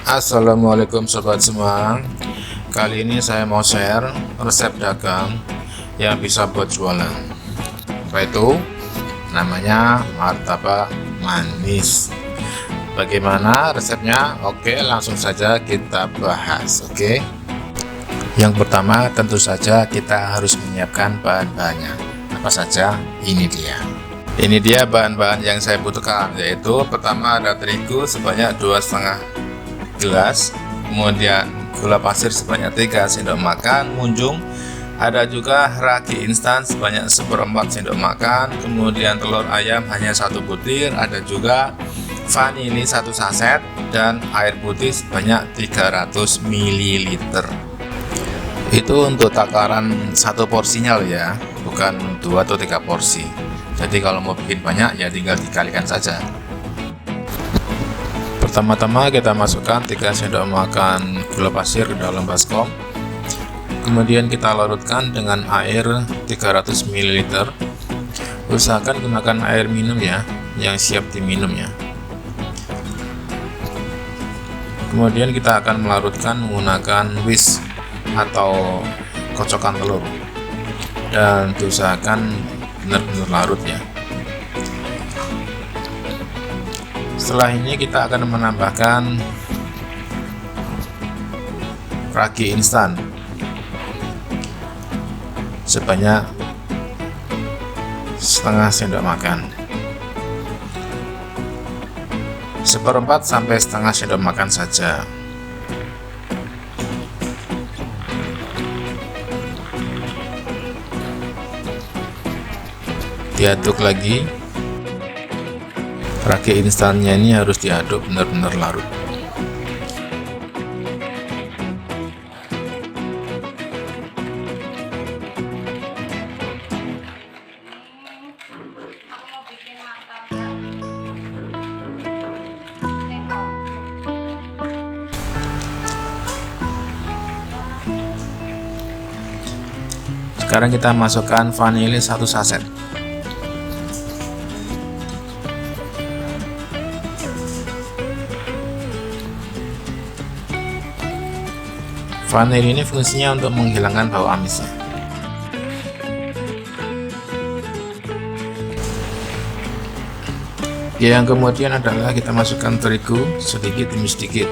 Assalamualaikum sobat semua. Kali ini saya mau share resep dagang yang bisa buat jualan. Apa itu? Namanya martabak manis. Bagaimana resepnya? Oke, langsung saja kita bahas. Oke. Yang pertama tentu saja kita harus menyiapkan bahan-bahannya. Apa saja? Ini dia bahan-bahan yang saya butuhkan, yaitu pertama ada terigu sebanyak 2,5 gelas, kemudian gula pasir sebanyak 3 sendok makan munjung, ada juga ragi instan sebanyak 1/4 sendok makan, kemudian telur ayam hanya 1 butir, ada juga vanili 1 saset, dan air putih sebanyak 300 ml. Itu untuk takaran 1 porsinya loh ya, bukan 2 atau 3 porsi. Jadi kalau mau bikin banyak ya tinggal dikalikan saja. Pertama-tama kita masukkan 3 sendok makan gula pasir ke dalam baskom. Kemudian kita larutkan dengan air 300 ml. Usahakan gunakan air minum ya, yang siap diminum ya. Kemudian kita akan melarutkan menggunakan whisk atau kocokan telur. Dan diusahakan benar-benar larut ya. Setelah ini kita akan menambahkan ragi instan sebanyak 1/2 sendok makan, 1/4 sampai 1/2 sendok makan saja. Diaduk lagi. Ragi instannya ini harus diaduk benar-benar larut. Sekarang kita masukkan vanili 1 saset. Vanili ini fungsinya untuk menghilangkan bau amisnya. Yang kemudian adalah kita masukkan terigu sedikit demi sedikit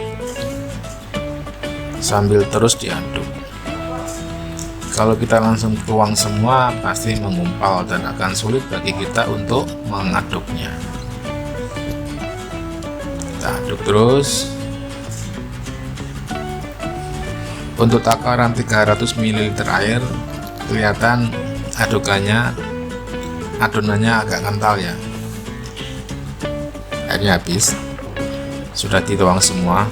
sambil terus diaduk. Kalau kita langsung tuang semua pasti mengumpal dan akan sulit bagi kita untuk mengaduknya. Kita aduk terus. Untuk takaran 300 ml air, kelihatan adonannya agak kental ya. Airnya habis, sudah dituang semua.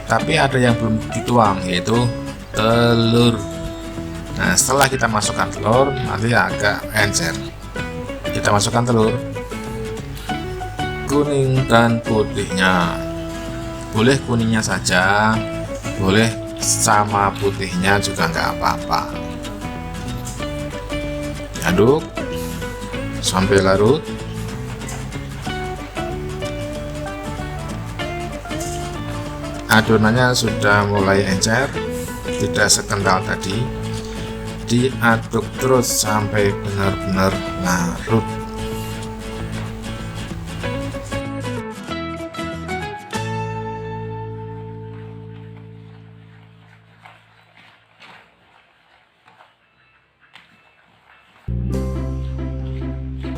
Tapi ada yang belum dituang, yaitu telur. Nah, setelah kita masukkan telur, nanti agak encer. Kita masukkan telur kuning dan putihnya. Boleh kuningnya saja, boleh sama putihnya juga nggak apa-apa. Aduk sampai larut. Adonannya sudah mulai encer, tidak sekental tadi. Diaduk terus sampai benar-benar larut.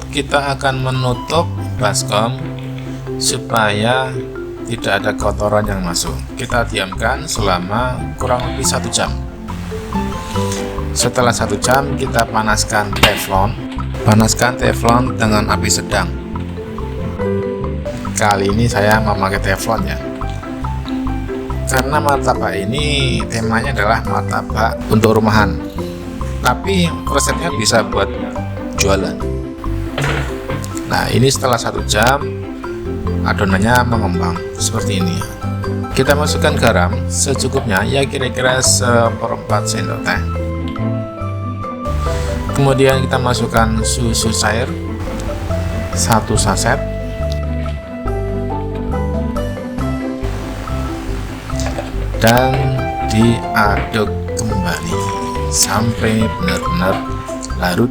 Kita akan menutup baskom supaya tidak ada kotoran yang masuk. Kita diamkan selama kurang lebih 1 jam. Setelah 1 jam kita panaskan teflon. Panaskan teflon dengan api sedang. Kali ini saya memakai teflon ya, karena martabak ini temanya adalah martabak untuk rumahan, tapi resepnya bisa buat jualan. Nah, ini setelah 1 jam adonannya mengembang seperti ini. Kita masukkan garam secukupnya, ya kira-kira 1/4 sendok teh. Kemudian kita masukkan susu cair 1 saset. dan diaduk kembali sampai benar-benar larut.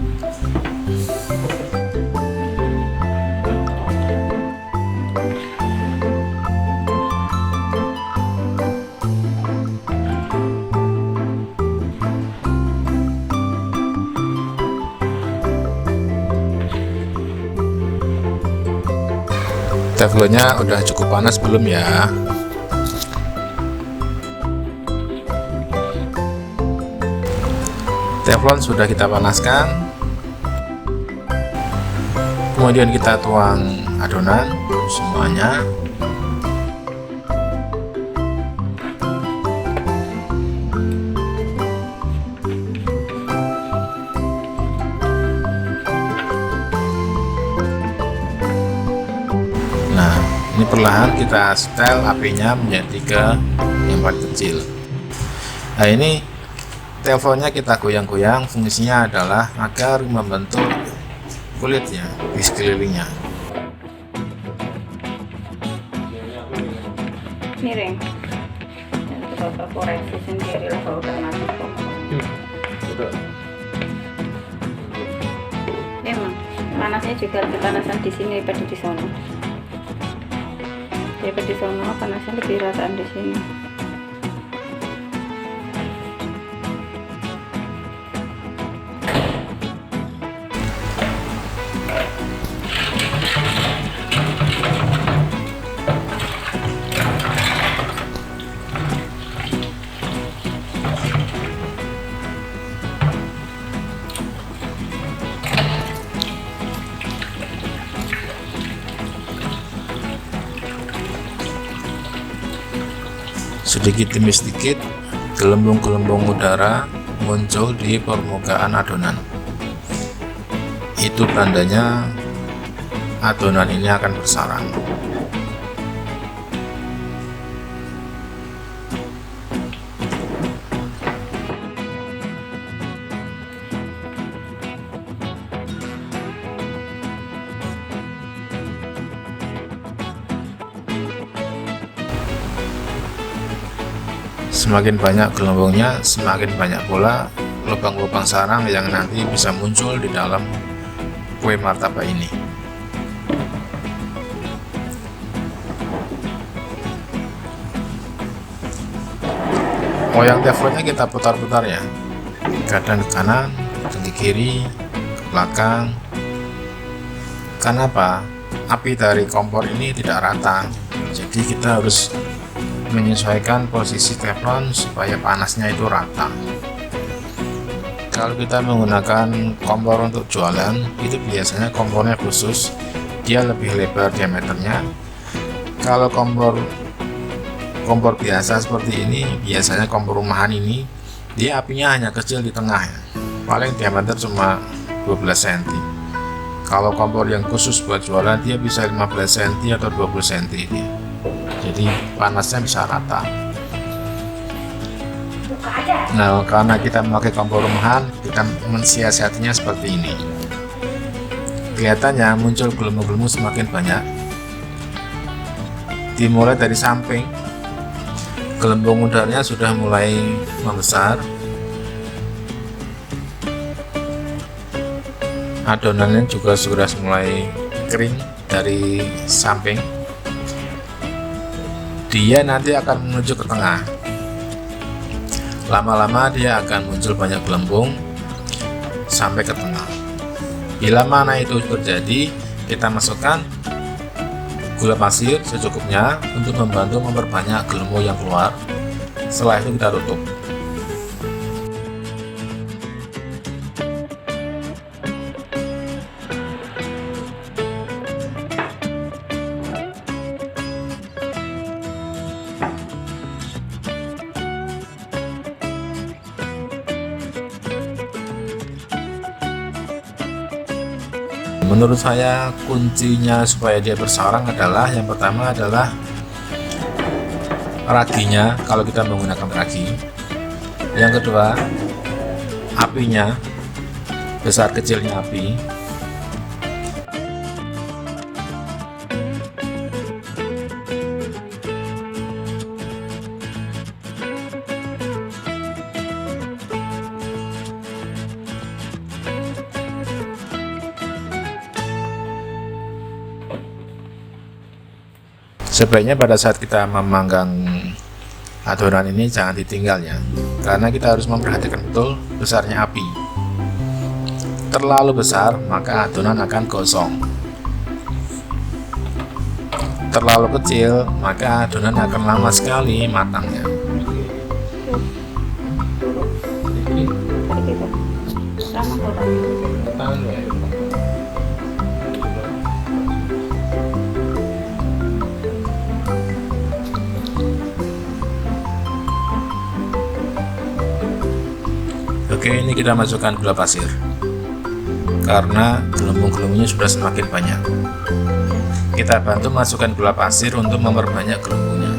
Teflonnya udah cukup panas belum ya? Teflon sudah kita panaskan, kemudian kita tuang adonan semuanya. Nah, ini perlahan kita setel apinya menjadi ke yang paling kecil. Nah, ini teflonnya kita goyang-goyang, fungsinya adalah agar membentuk kulitnya di sekelilingnya. Miring. Dan coba koreksi sendiri lah kalau udah masuk. Emang panasnya juga lebih panasan di sini daripada di sana. Daripada di sana panasnya lebih rataan di sini. Sedikit demi sedikit gelembung-gelembung udara muncul di permukaan adonan. Itu tandanya adonan ini akan bersarang. Semakin banyak gelembungnya, semakin banyak pula lubang-lubang sarang yang nanti bisa muncul di dalam kue martabak ini. Loyang teflonnya kita putar-putar ya, kadang ke kanan, kadang ke kiri, ke belakang. Kenapa? Api dari kompor ini tidak rata, jadi kita harus menyesuaikan posisi teflon supaya panasnya itu rata. Kalau kita menggunakan kompor untuk jualan, itu biasanya kompornya khusus, dia lebih lebar diameternya. Kalau kompor biasa seperti ini, biasanya kompor rumahan ini, dia apinya hanya kecil di tengah ya, paling diameter cuma 12 cm. Kalau kompor yang khusus buat jualan, dia bisa 15 cm atau 20 cm dia. Jadi panasnya bisa rata. Nah, karena kita memakai kompor rumahan, kita mensiasatinya seperti ini. Kelihatannya muncul gelembung-gelembung semakin banyak. Dimulai dari samping, gelembung udaranya sudah mulai membesar. Adonannya juga sudah mulai kering dari samping. Dia nanti akan menuju ke tengah. Lama-lama dia akan muncul banyak gelembung sampai ke tengah. Bila mana itu terjadi, kita masukkan gula pasir secukupnya untuk membantu memperbanyak gelembung yang keluar. Setelah itu kita tutup. Menurut saya kuncinya supaya dia bersarang adalah, yang pertama adalah raginya, kalau kita menggunakan ragi. Yang kedua, apinya, besar kecilnya api. Sebaiknya pada saat kita memanggang adonan ini jangan ditinggal ya, karena kita harus memperhatikan betul besarnya api. Terlalu besar maka adonan akan gosong. Terlalu kecil maka adonan akan lama sekali matangnya. Oke, ini kita masukkan gula pasir karena gelembung-gelembungnya sudah semakin banyak. Kita bantu masukkan gula pasir untuk memperbanyak gelembungnya.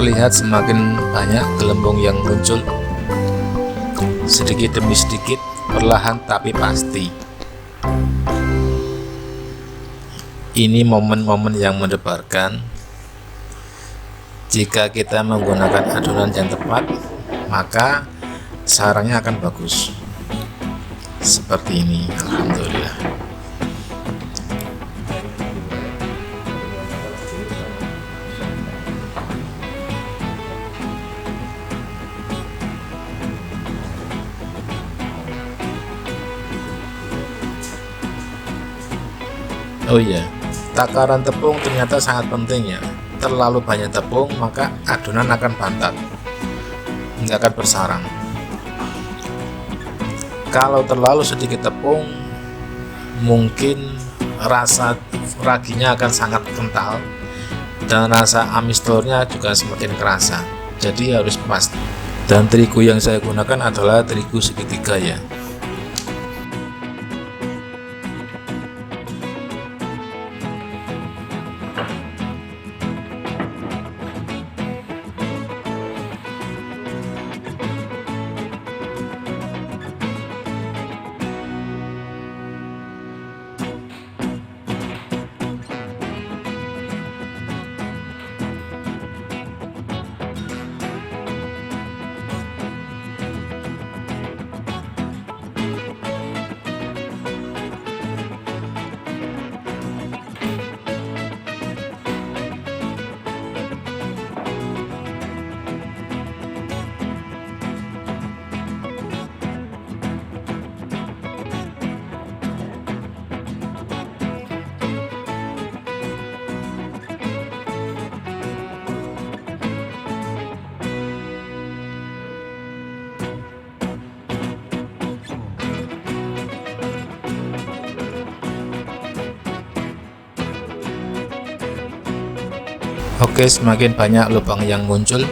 Terlihat semakin banyak gelembung yang muncul, sedikit demi sedikit, perlahan tapi pasti. Ini momen-momen yang mendebarkan. Jika kita menggunakan adonan yang tepat, maka sarangnya akan bagus. Seperti ini, alhamdulillah. Oh iya, takaran tepung ternyata sangat penting ya. Terlalu banyak tepung maka adonan akan bantat, nggak akan bersarang. Kalau terlalu sedikit tepung, mungkin rasa raginya akan sangat kental dan rasa amis telurnya juga semakin kerasa. Jadi harus pas. Dan terigu yang saya gunakan adalah terigu segitiga ya. Oke, semakin banyak lubang yang muncul,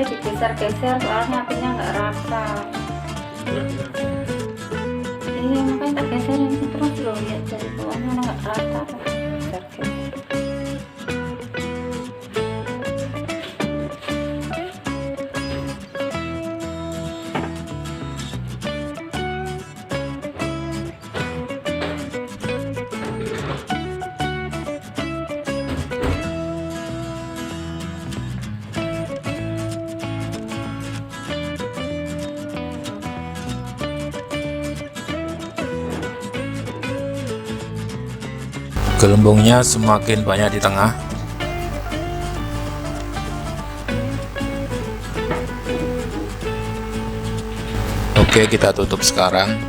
digeser-geser soalnya apinya nggak rata. Iya makanya tak geserin terus loh, lihat dari bawahnya nggak rata. Geser-geser. Gelembungnya semakin banyak di tengah. Oke, kita tutup sekarang.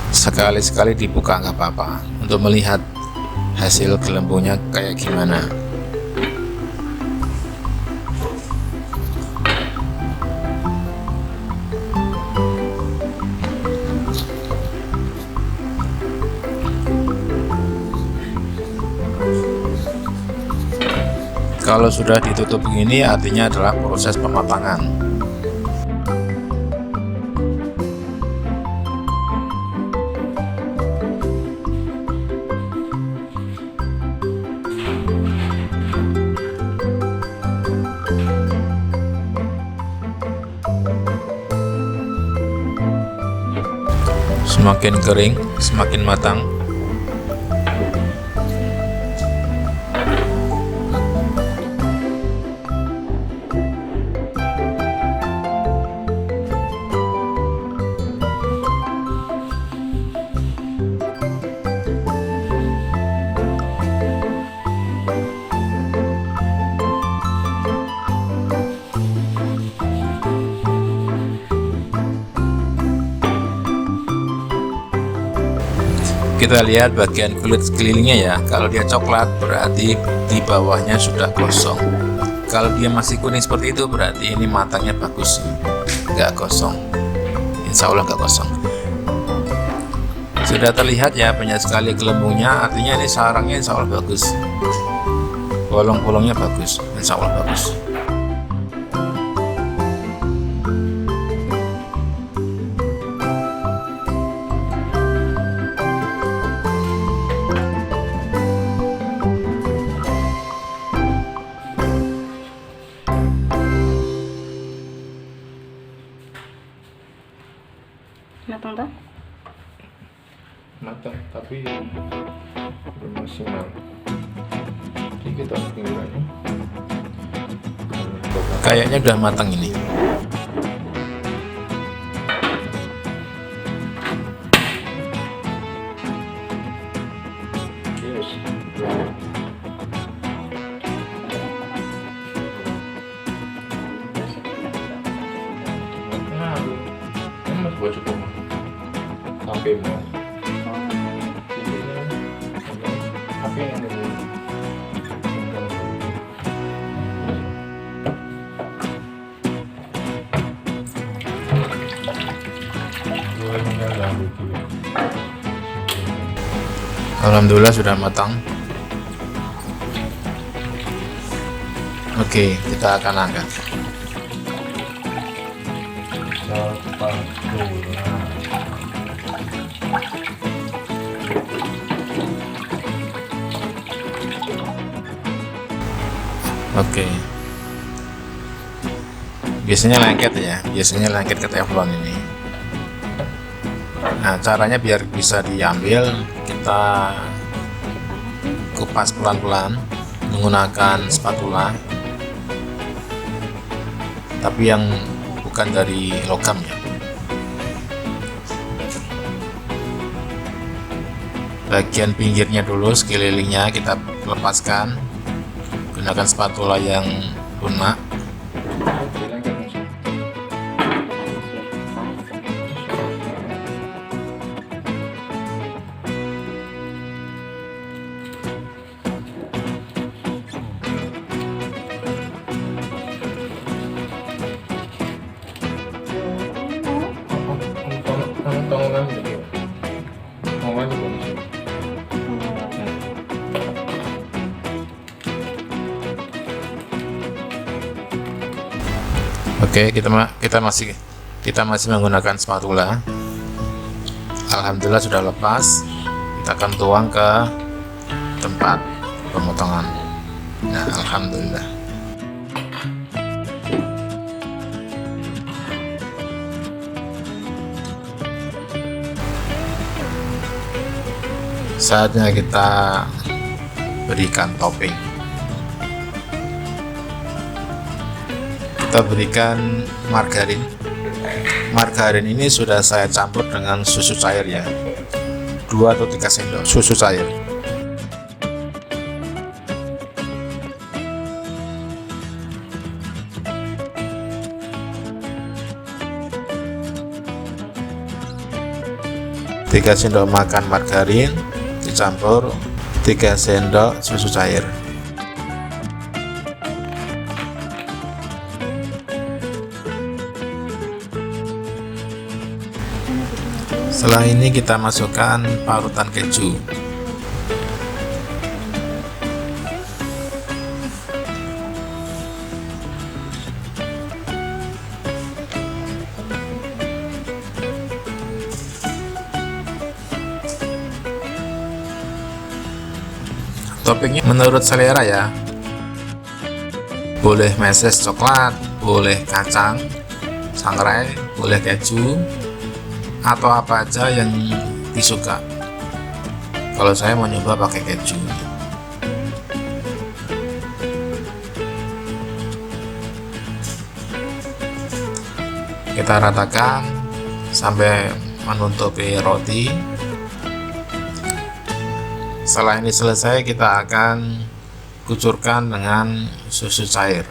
Sekali-sekali dibuka nggak apa-apa untuk melihat hasil gelembungnya kayak gimana. Kalau sudah ditutup begini artinya adalah proses pematangan. Semakin kering, semakin matang. Kita lihat bagian kulit sekelilingnya ya. Kalau dia coklat berarti di bawahnya sudah gosong. Kalau dia masih kuning seperti itu berarti ini matangnya bagus, nggak gosong. Insya Allah nggak gosong. Sudah terlihat ya banyak sekali gelembungnya, artinya ini sarangnya insya Allah bagus. Bolong-bolongnya bagus, insya Allah bagus. Matang tuh? Matang, tapi belum maksimal. Dikit pinggirannya. Kayaknya udah matang ini. Yes. Buat cukup sampai mau tapi yang ini alhamdulillah sudah matang. Oke, kita akan angkat. Oke. Biasanya lengket ya, biasanya lengket ke teflon ini. Nah, caranya biar bisa diambil, kita kupas pelan-pelan menggunakan spatula. Tapi yang bukan dari logam ya. Bagian pinggirnya dulu, sekelilingnya kita lepaskan. Gunakan spatula yang lunak. Oke, kita masih menggunakan spatula. Alhamdulillah sudah lepas. Kita akan tuang ke tempat pemotongan. Nah, alhamdulillah. Saatnya kita berikan topping. Kita berikan margarin. Margarin ini sudah saya campur dengan susu cair ya, 2 atau 3 sendok susu cair. Tiga sendok makan margarin dicampur 3 sendok susu cair. Setelah ini kita masukkan parutan keju. Toppingnya menurut selera ya. Boleh meses coklat, boleh kacang sangrai, boleh keju, atau apa aja yang disuka. Kalau saya mau nyoba pakai keju. Kita ratakan sampai menutupi roti. Setelah ini selesai, kita akan kucurkan dengan susu cair.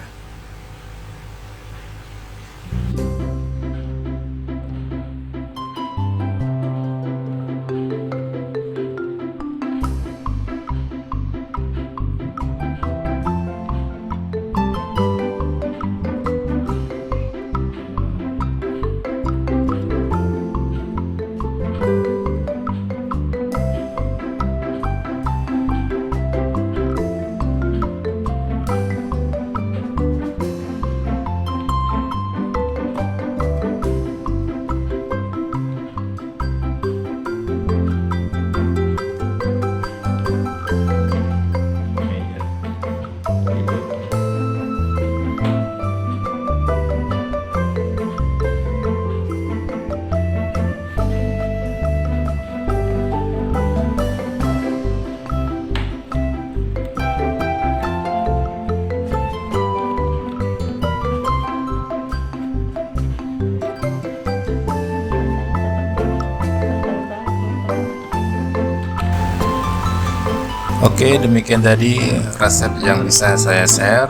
Oke, demikian tadi resep yang bisa saya share.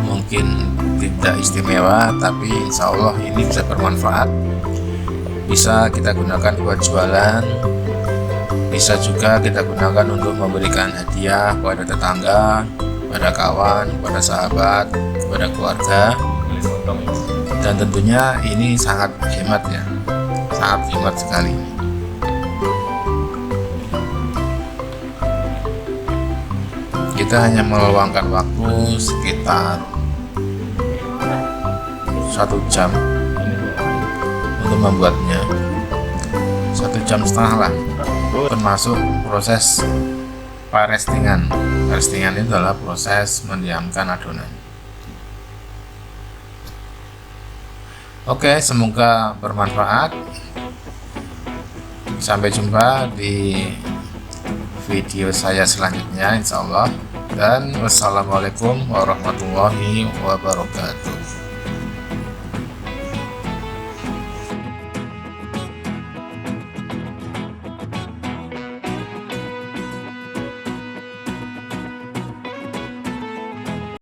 Mungkin tidak istimewa, tapi insya Allah ini bisa bermanfaat. Bisa kita gunakan buat jualan, bisa juga kita gunakan untuk memberikan hadiah kepada tetangga, pada kawan, pada sahabat, pada keluarga. Dan tentunya ini sangat hemat ya, sangat hemat sekali. Kita hanya meluangkan waktu sekitar 1 jam untuk membuatnya, 1,5 jam lah, termasuk proses parestingan. Parestingan itu adalah proses mendiamkan adonan. Oke, semoga bermanfaat. Sampai jumpa di video saya selanjutnya, insya Allah. Dan wassalamualaikum warahmatullahi wabarakatuh.